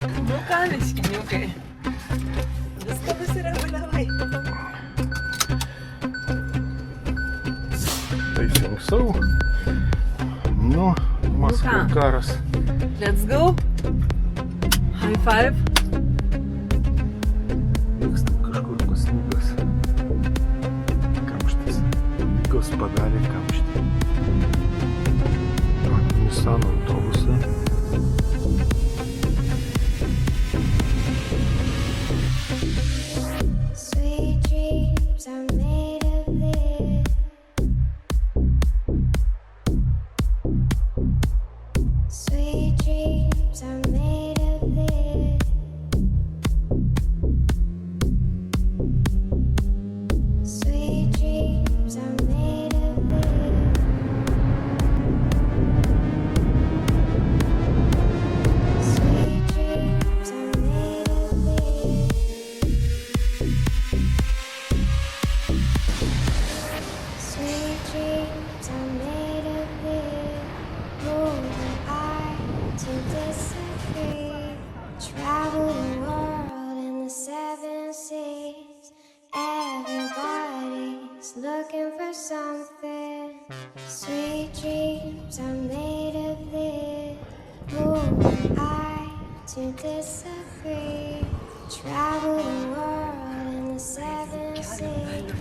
No камешки, нюкай. Да сколько сыра давай. Facing so. No, Moscow cars. Let's go. High five. Vykstam kažkur pas sniegas. Kamštis. Lygos padarė kamštį. Nissan autobusai. Sweet dreams are made of this. Sweet dreams are made of this. Sweet dreams are made of this. Sweet dreams are made of this. Sweet dreams are made of this. Who am I to disagree? Travel the world in the 7 seas. Everybody's looking for something. Sweet dreams are made of this. Who am I to disagree? Travel the world in the 7 seas.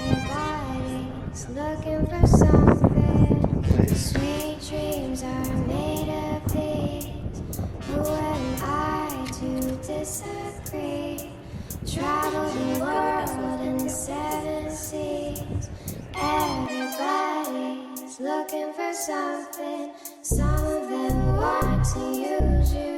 Everybody's looking for something. Sweet dreams are made of these. Who am I to disagree? Travel the world in the 7 seas. Everybody's looking for something. Some of them want to use you.